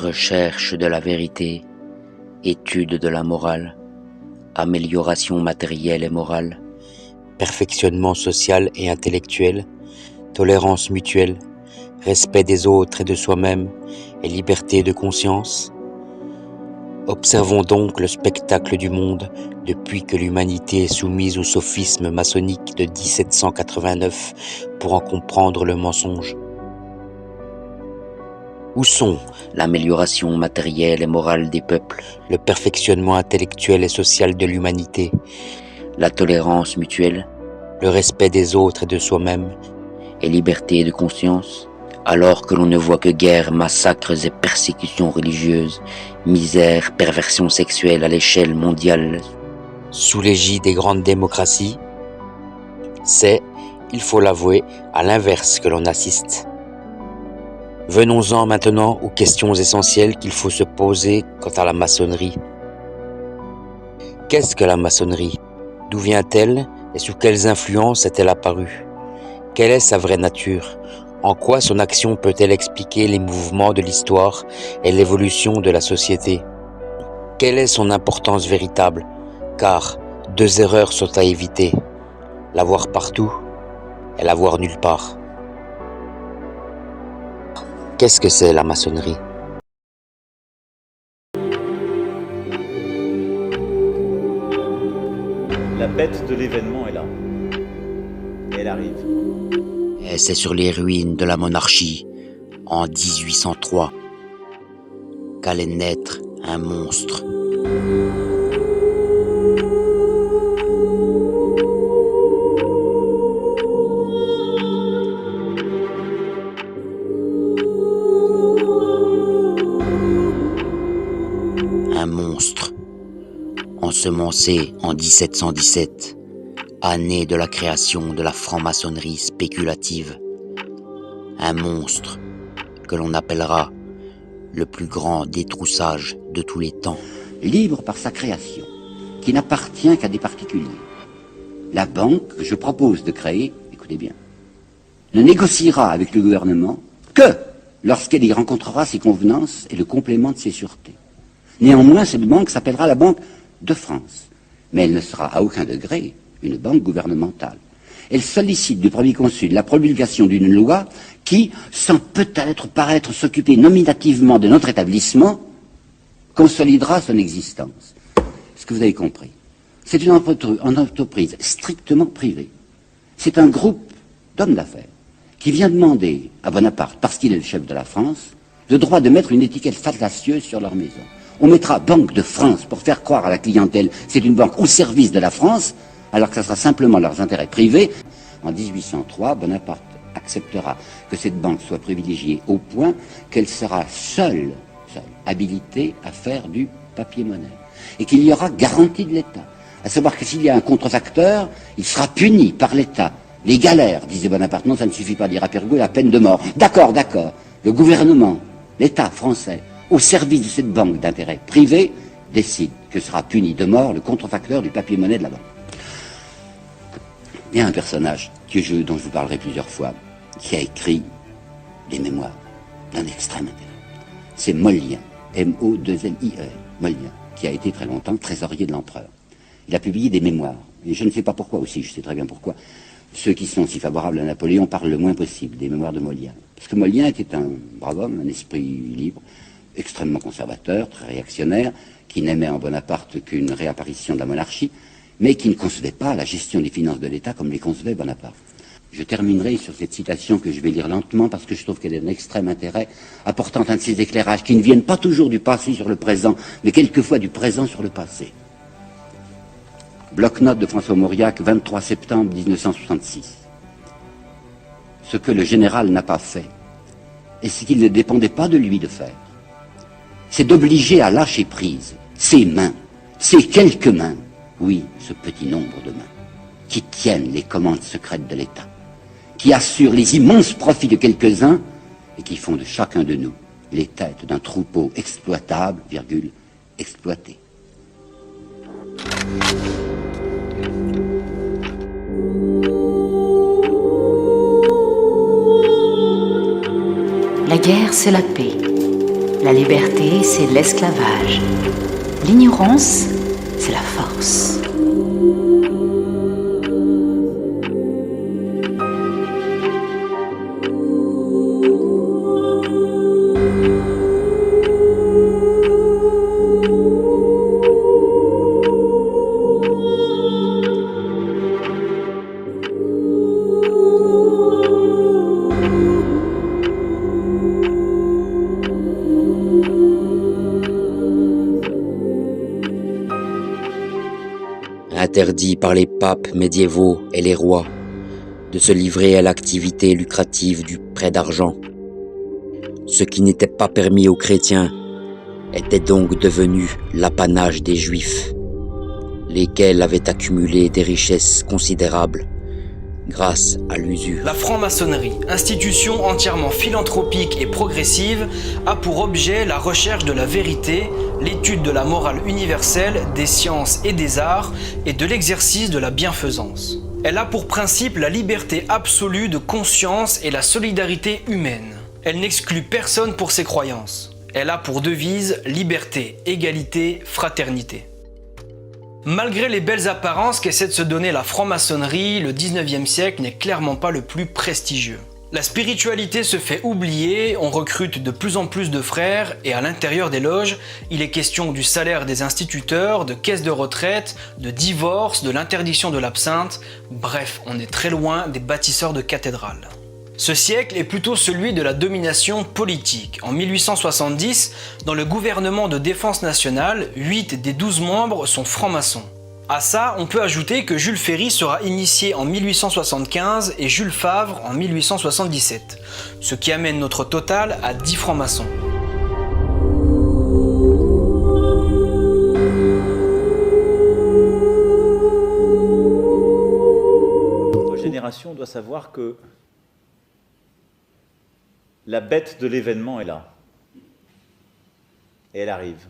recherche de la vérité, étude de la morale, amélioration matérielle et morale, perfectionnement social et intellectuel, tolérance mutuelle, respect des autres et de soi-même et liberté de conscience. Observons donc le spectacle du monde depuis que l'humanité est soumise au sophisme maçonnique de 1789 pour en comprendre le mensonge. Où sont l'amélioration matérielle et morale des peuples, le perfectionnement intellectuel et social de l'humanité, la tolérance mutuelle, le respect des autres et de soi-même, et liberté de conscience, alors que l'on ne voit que guerres, massacres et persécutions religieuses, misère, perversion sexuelle à l'échelle mondiale, sous l'égide des grandes démocraties? C'est, il faut l'avouer, à l'inverse que l'on assiste. Venons-en maintenant aux questions essentielles qu'il faut se poser quant à la maçonnerie. Qu'est-ce que la maçonnerie? D'où vient-elle et sous quelles influences est-elle apparue? Quelle est sa vraie nature? En quoi son action peut-elle expliquer les mouvements de l'histoire et l'évolution de la société? Quelle est son importance véritable? Car deux erreurs sont à éviter, la voir partout et la voir nulle part. Qu'est-ce que c'est la maçonnerie? La bête de l'événement est là. Et elle arrive. Et c'est sur les ruines de la monarchie, en 1803, qu'allait naître un monstre. Un monstre, ensemencé en 1717, année de la création de la franc-maçonnerie spéculative. Un monstre que l'on appellera le plus grand détroussage de tous les temps. Libre par sa création, qui n'appartient qu'à des particuliers. La banque que je propose de créer, écoutez bien, ne négociera avec le gouvernement que lorsqu'elle y rencontrera ses convenances et le complément de ses sûretés. Néanmoins, cette banque s'appellera la Banque de France, mais elle ne sera à aucun degré une banque gouvernementale. Elle sollicite du Premier Consul la promulgation d'une loi qui, sans peut-être paraître s'occuper nominativement de notre établissement, consolidera son existence. Ce que vous avez compris, c'est une entreprise strictement privée. C'est un groupe d'hommes d'affaires qui vient demander à Bonaparte, parce qu'il est le chef de la France, le droit de mettre une étiquette fallacieuse sur leur maison. On mettra Banque de France pour faire croire à la clientèle c'est une banque au service de la France, alors que ce sera simplement leurs intérêts privés. En 1803, Bonaparte acceptera que cette banque soit privilégiée au point qu'elle sera seule habilitée à faire du papier-monnaie. Et qu'il y aura garantie de l'État. À savoir que s'il y a un contrefacteur, il sera puni par l'État. Les galères, disait Bonaparte. Non, ça ne suffit pas, dira Pergaud, la peine de mort. D'accord, d'accord. Le gouvernement, l'État français, au service de cette banque d'intérêt privé, décide que sera puni de mort le contrefacteur du papier-monnaie de la banque. Il y a un personnage dont je vous parlerai plusieurs fois, qui a écrit des mémoires d'un extrême intérêt. C'est Mollien, M-O-2-L-I-E, Mollien, qui a été très longtemps trésorier de l'empereur. Il a publié des mémoires, et je ne sais pas pourquoi aussi, je sais très bien pourquoi. Ceux qui sont si favorables à Napoléon parlent le moins possible des mémoires de Mollien. Parce que Mollien était un brave homme, un esprit libre, extrêmement conservateur, très réactionnaire, qui n'aimait en Bonaparte qu'une réapparition de la monarchie, mais qui ne concevait pas la gestion des finances de l'État comme les concevait Bonaparte. Je terminerai sur cette citation que je vais lire lentement parce que je trouve qu'elle est d'un extrême intérêt, apportant un de ces éclairages qui ne viennent pas toujours du passé sur le présent, mais quelquefois du présent sur le passé. Bloc-notes de François Mauriac, 23 septembre 1966. Ce que le général n'a pas fait, et ce qu'il ne dépendait pas de lui de faire, c'est d'obliger à lâcher prise ses mains, ces quelques mains, oui, ce petit nombre de mains, qui tiennent les commandes secrètes de l'État, qui assurent les immenses profits de quelques-uns et qui font de chacun de nous les têtes d'un troupeau exploitable, exploité. La guerre, c'est la paix. La liberté, c'est l'esclavage. L'ignorance, c'est la force. Interdit par les papes médiévaux et les rois de se livrer à l'activité lucrative du prêt d'argent. Ce qui n'était pas permis aux chrétiens était donc devenu l'apanage des Juifs, lesquels avaient accumulé des richesses considérables grâce à l'usure. La franc-maçonnerie, institution entièrement philanthropique et progressive, a pour objet la recherche de la vérité, l'étude de la morale universelle, des sciences et des arts, et de l'exercice de la bienfaisance. Elle a pour principe la liberté absolue de conscience et la solidarité humaine. Elle n'exclut personne pour ses croyances. Elle a pour devise liberté, égalité, fraternité. Malgré les belles apparences qu'essaie de se donner la franc-maçonnerie, le 19e siècle n'est clairement pas le plus prestigieux. La spiritualité se fait oublier, on recrute de plus en plus de frères et à l'intérieur des loges, il est question du salaire des instituteurs, de caisses de retraite, de divorce, de l'interdiction de l'absinthe, bref, on est très loin des bâtisseurs de cathédrales. Ce siècle est plutôt celui de la domination politique. En 1870, dans le gouvernement de défense nationale, 8 des 12 membres sont francs-maçons. À ça, on peut ajouter que Jules Ferry sera initié en 1875 et Jules Favre en 1877, ce qui amène notre total à 10 francs-maçons. Notre génération doit savoir que la bête de l'événement est là. Et elle arrive.